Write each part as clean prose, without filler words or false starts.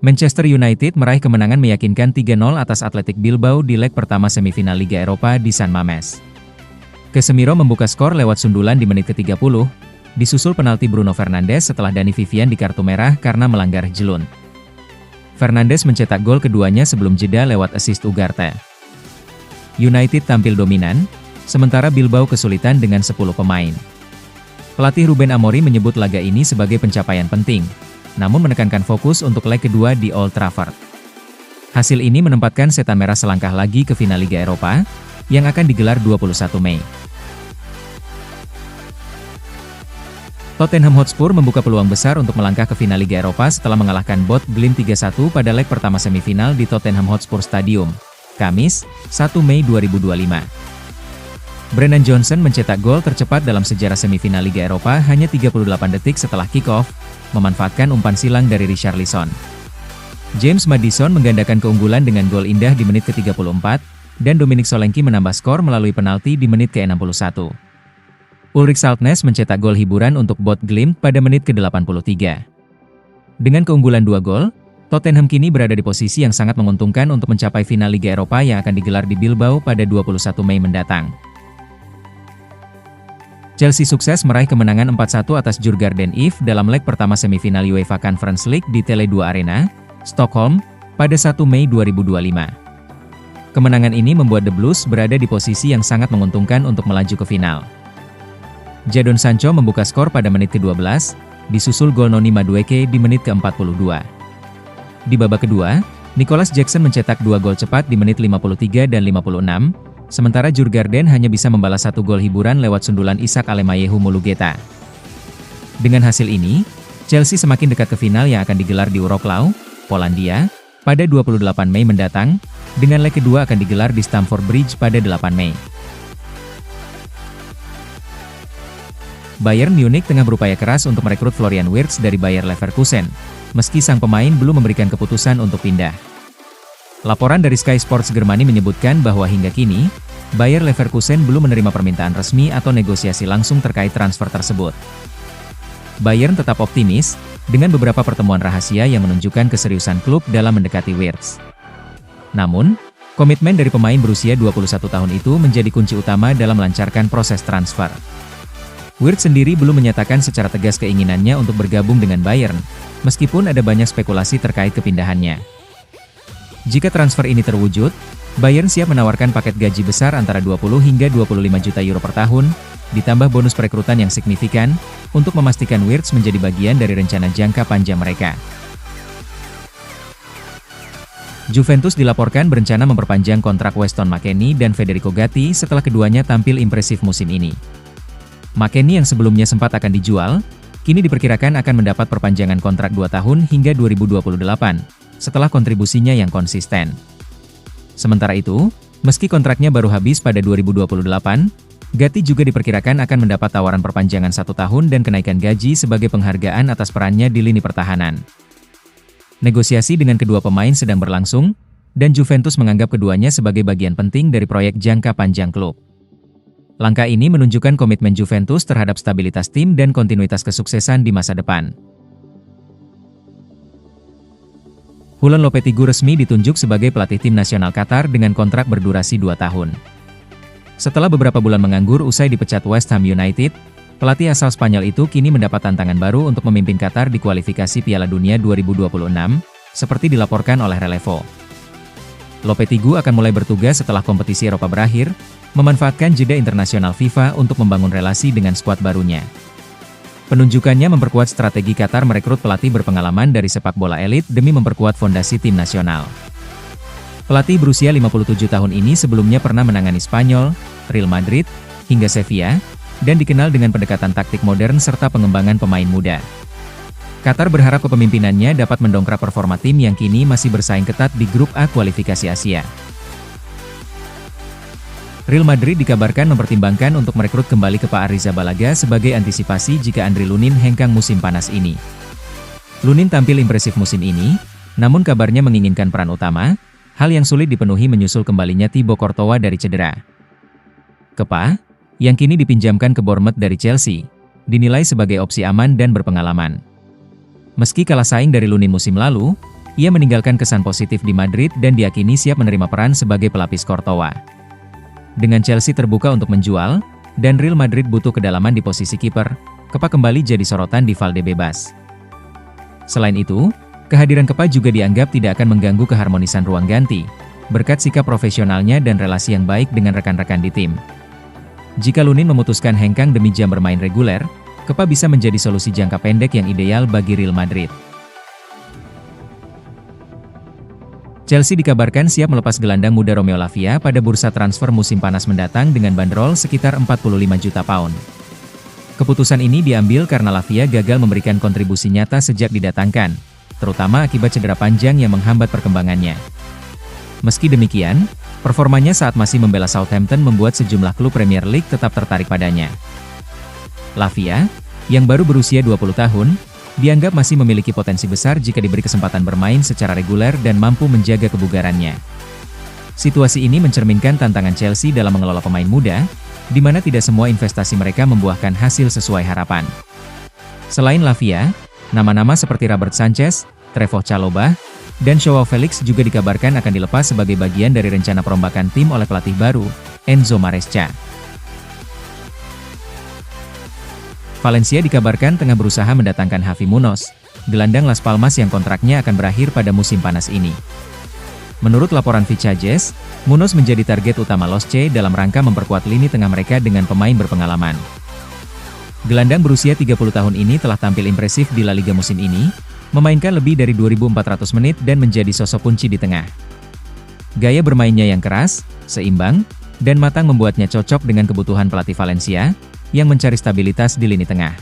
Manchester United meraih kemenangan meyakinkan 3-0 atas Athletic Bilbao di leg pertama semifinal Liga Eropa di San Mamés. Casemiro membuka skor lewat sundulan di menit ke-30, disusul penalti Bruno Fernandes setelah Dani Vivian di kartu merah karena melanggar jelun. Fernandes mencetak gol keduanya sebelum jeda lewat assist Ugarte. United tampil dominan, sementara Bilbao kesulitan dengan 10 pemain. Pelatih Ruben Amorim menyebut laga ini sebagai pencapaian penting, namun menekankan fokus untuk leg kedua di Old Trafford. Hasil ini menempatkan Setan Merah selangkah lagi ke final Liga Eropa, yang akan digelar 21 Mei. Tottenham Hotspur membuka peluang besar untuk melangkah ke final Liga Eropa setelah mengalahkan Both Glimt 3-1 pada leg pertama semifinal di Tottenham Hotspur Stadium, Kamis, 1 Mei 2025. Brennan Johnson mencetak gol tercepat dalam sejarah semifinal Liga Eropa hanya 38 detik setelah kick-off, memanfaatkan umpan silang dari Richarlison. James Maddison menggandakan keunggulan dengan gol indah di menit ke-34, dan Dominic Solanke menambah skor melalui penalti di menit ke-61. Ulrik Saltnes mencetak gol hiburan untuk Both Glimt pada menit ke-83. Dengan keunggulan 2 gol, Tottenham kini berada di posisi yang sangat menguntungkan untuk mencapai final Liga Eropa yang akan digelar di Bilbao pada 21 Mei mendatang. Chelsea sukses meraih kemenangan 4-1 atas Djurgården IF dalam leg pertama semifinal UEFA Conference League di Tele2 Arena, Stockholm, pada 1 Mei 2025. Kemenangan ini membuat The Blues berada di posisi yang sangat menguntungkan untuk melaju ke final. Jadon Sancho membuka skor pada menit ke-12, disusul gol Noni Madueke di menit ke-42. Di babak kedua, Nicholas Jackson mencetak 2 gol cepat di menit 53 dan 56, sementara Djurgården hanya bisa membalas 1 gol hiburan lewat sundulan Isak Alemayehu Mulugeta. Dengan hasil ini, Chelsea semakin dekat ke final yang akan digelar di Wrocław, Polandia, pada 28 Mei mendatang, dengan leg kedua akan digelar di Stamford Bridge pada 8 Mei. Bayern Munich tengah berupaya keras untuk merekrut Florian Wirtz dari Bayer Leverkusen, meski sang pemain belum memberikan keputusan untuk pindah. Laporan dari Sky Sports Germany menyebutkan bahwa hingga kini, Bayer Leverkusen belum menerima permintaan resmi atau negosiasi langsung terkait transfer tersebut. Bayern tetap optimis, dengan beberapa pertemuan rahasia yang menunjukkan keseriusan klub dalam mendekati Wirtz. Namun, komitmen dari pemain berusia 21 tahun itu menjadi kunci utama dalam melancarkan proses transfer. Wirtz sendiri belum menyatakan secara tegas keinginannya untuk bergabung dengan Bayern, meskipun ada banyak spekulasi terkait kepindahannya. Jika transfer ini terwujud, Bayern siap menawarkan paket gaji besar antara 20 hingga 25 juta euro per tahun, ditambah bonus perekrutan yang signifikan, untuk memastikan Wirtz menjadi bagian dari rencana jangka panjang mereka. Juventus dilaporkan berencana memperpanjang kontrak Weston McKennie dan Federico Gatti setelah keduanya tampil impresif musim ini. McKennie yang sebelumnya sempat akan dijual, kini diperkirakan akan mendapat perpanjangan kontrak 2 tahun hingga 2028, setelah kontribusinya yang konsisten. Sementara itu, meski kontraknya baru habis pada 2028, Gatti juga diperkirakan akan mendapat tawaran perpanjangan 1 tahun dan kenaikan gaji sebagai penghargaan atas perannya di lini pertahanan. Negosiasi dengan kedua pemain sedang berlangsung, dan Juventus menganggap keduanya sebagai bagian penting dari proyek jangka panjang klub. Langkah ini menunjukkan komitmen Juventus terhadap stabilitas tim dan kontinuitas kesuksesan di masa depan. Julen Lopetegui resmi ditunjuk sebagai pelatih tim nasional Qatar dengan kontrak berdurasi 2 tahun. Setelah beberapa bulan menganggur usai dipecat West Ham United, pelatih asal Spanyol itu kini mendapat tantangan baru untuk memimpin Qatar di kualifikasi Piala Dunia 2026, seperti dilaporkan oleh Relevo. Lopetegui akan mulai bertugas setelah kompetisi Eropa berakhir, memanfaatkan jeda internasional FIFA untuk membangun relasi dengan skuad barunya. Penunjukannya memperkuat strategi Qatar merekrut pelatih berpengalaman dari sepak bola elit demi memperkuat fondasi tim nasional. Pelatih berusia 57 tahun ini sebelumnya pernah menangani Spanyol, Real Madrid, hingga Sevilla, dan dikenal dengan pendekatan taktik modern serta pengembangan pemain muda. Qatar berharap kepemimpinannya dapat mendongkrak performa tim yang kini masih bersaing ketat di Grup A kualifikasi Asia. Real Madrid dikabarkan mempertimbangkan untuk merekrut kembali Kepa Arrizabalaga sebagai antisipasi jika Andriy Lunin hengkang musim panas ini. Lunin tampil impresif musim ini, namun kabarnya menginginkan peran utama, hal yang sulit dipenuhi menyusul kembalinya Thibaut Courtois dari cedera. Kepa, yang kini dipinjamkan ke Bournemouth dari Chelsea, dinilai sebagai opsi aman dan berpengalaman. Meski kalah saing dari Lunin musim lalu, ia meninggalkan kesan positif di Madrid dan diyakini siap menerima peran sebagai pelapis Courtois. Dengan Chelsea terbuka untuk menjual, dan Real Madrid butuh kedalaman di posisi kiper, Kepa kembali jadi sorotan di Valdebebas. Selain itu, kehadiran Kepa juga dianggap tidak akan mengganggu keharmonisan ruang ganti, berkat sikap profesionalnya dan relasi yang baik dengan rekan-rekan di tim. Jika Lunin memutuskan hengkang demi jam bermain reguler, Kepa bisa menjadi solusi jangka pendek yang ideal bagi Real Madrid. Chelsea dikabarkan siap melepas gelandang muda Romeo Lavia pada bursa transfer musim panas mendatang dengan bandrol sekitar 45 juta pound. Keputusan ini diambil karena Lavia gagal memberikan kontribusi nyata sejak didatangkan, terutama akibat cedera panjang yang menghambat perkembangannya. Meski demikian, performanya saat masih membela Southampton membuat sejumlah klub Premier League tetap tertarik padanya. Lavia, yang baru berusia 20 tahun, dianggap masih memiliki potensi besar jika diberi kesempatan bermain secara reguler dan mampu menjaga kebugarannya. Situasi ini mencerminkan tantangan Chelsea dalam mengelola pemain muda, di mana tidak semua investasi mereka membuahkan hasil sesuai harapan. Selain Lavia, nama-nama seperti Robert Sanchez, Trevoh Chalobah, dan Joao Felix juga dikabarkan akan dilepas sebagai bagian dari rencana perombakan tim oleh pelatih baru, Enzo Maresca. Valencia dikabarkan tengah berusaha mendatangkan Javi Munoz, gelandang Las Palmas yang kontraknya akan berakhir pada musim panas ini. Menurut laporan Vichajes, Munoz menjadi target utama Los C dalam rangka memperkuat lini tengah mereka dengan pemain berpengalaman. Gelandang berusia 30 tahun ini telah tampil impresif di La Liga musim ini, memainkan lebih dari 2.400 menit dan menjadi sosok kunci di tengah. Gaya bermainnya yang keras, seimbang, dan matang membuatnya cocok dengan kebutuhan pelatih Valencia, yang mencari stabilitas di lini tengah.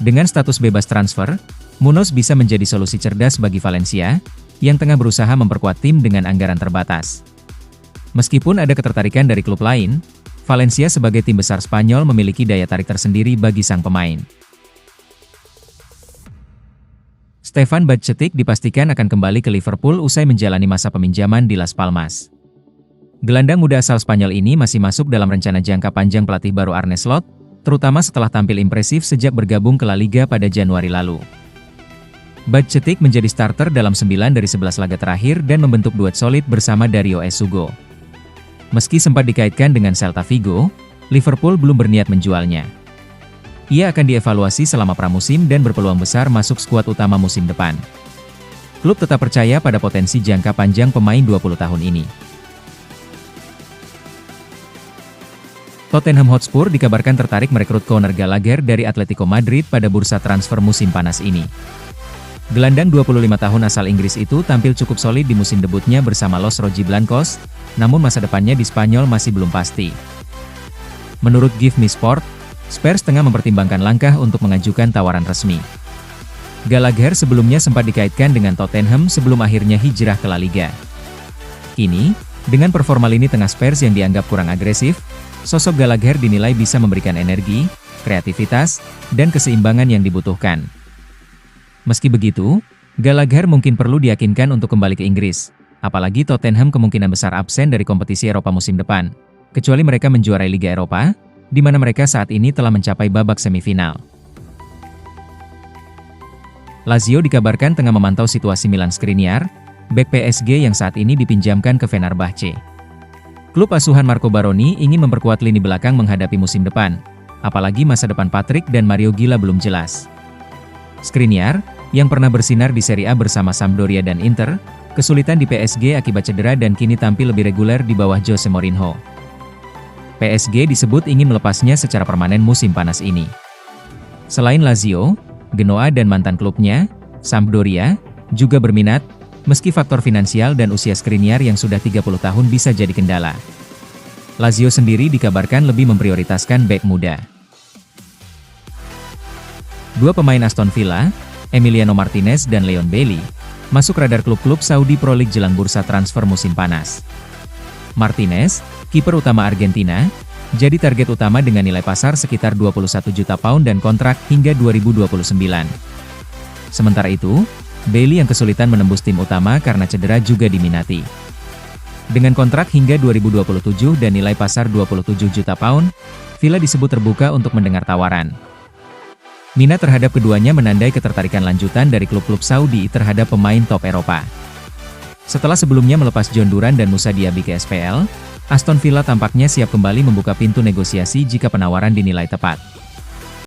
Dengan status bebas transfer, Munoz bisa menjadi solusi cerdas bagi Valencia, yang tengah berusaha memperkuat tim dengan anggaran terbatas. Meskipun ada ketertarikan dari klub lain, Valencia sebagai tim besar Spanyol memiliki daya tarik tersendiri bagi sang pemain. Stefan Bajcetic dipastikan akan kembali ke Liverpool usai menjalani masa peminjaman di Las Palmas. Gelandang muda asal Spanyol ini masih masuk dalam rencana jangka panjang pelatih baru Arne Slot, terutama setelah tampil impresif sejak bergabung ke La Liga pada Januari lalu. Bajcetic menjadi starter dalam 9 dari 11 laga terakhir dan membentuk duet solid bersama Dario Sugo. Meski sempat dikaitkan dengan Celta Vigo, Liverpool belum berniat menjualnya. Ia akan dievaluasi selama pramusim dan berpeluang besar masuk skuad utama musim depan. Klub tetap percaya pada potensi jangka panjang pemain 20 tahun ini. Tottenham Hotspur dikabarkan tertarik merekrut Conor Gallagher dari Atletico Madrid pada bursa transfer musim panas ini. Gelandang 25 tahun asal Inggris itu tampil cukup solid di musim debutnya bersama Los Rojiblancos, namun masa depannya di Spanyol masih belum pasti. Menurut Give Me Sport, Spurs tengah mempertimbangkan langkah untuk mengajukan tawaran resmi. Gallagher sebelumnya sempat dikaitkan dengan Tottenham sebelum akhirnya hijrah ke La Liga. Kini, dengan performa lini tengah Spurs yang dianggap kurang agresif, sosok Gallagher dinilai bisa memberikan energi, kreativitas, dan keseimbangan yang dibutuhkan. Meski begitu, Gallagher mungkin perlu diyakinkan untuk kembali ke Inggris, apalagi Tottenham kemungkinan besar absen dari kompetisi Eropa musim depan, kecuali mereka menjuarai Liga Eropa, di mana mereka saat ini telah mencapai babak semifinal. Lazio dikabarkan tengah memantau situasi Milan Skriniar, bek PSG yang saat ini dipinjamkan ke Fenerbahce. Klub asuhan Marco Baroni ingin memperkuat lini belakang menghadapi musim depan, apalagi masa depan Patrick dan Mario Gila belum jelas. Skriniar, yang pernah bersinar di Serie A bersama Sampdoria dan Inter, kesulitan di PSG akibat cedera dan kini tampil lebih reguler di bawah Jose Mourinho. PSG disebut ingin melepasnya secara permanen musim panas ini. Selain Lazio, Genoa dan mantan klubnya, Sampdoria, juga berminat, meski faktor finansial dan usia Skriniar yang sudah 30 tahun bisa jadi kendala. Lazio sendiri dikabarkan lebih memprioritaskan bek muda. Dua pemain Aston Villa, Emiliano Martinez dan Leon Bailey, masuk radar klub-klub Saudi Pro League jelang bursa transfer musim panas. Martinez, kiper utama Argentina, jadi target utama dengan nilai pasar sekitar 21 juta pound dan kontrak hingga 2029. Sementara itu, Bailey yang kesulitan menembus tim utama karena cedera juga diminati. Dengan kontrak hingga 2027 dan nilai pasar 27 juta pound, Villa disebut terbuka untuk mendengar tawaran. Minat terhadap keduanya menandai ketertarikan lanjutan dari klub-klub Saudi terhadap pemain top Eropa. Setelah sebelumnya melepas John Duran dan Moussa Diaby ke SPL, Aston Villa tampaknya siap kembali membuka pintu negosiasi jika penawaran dinilai tepat.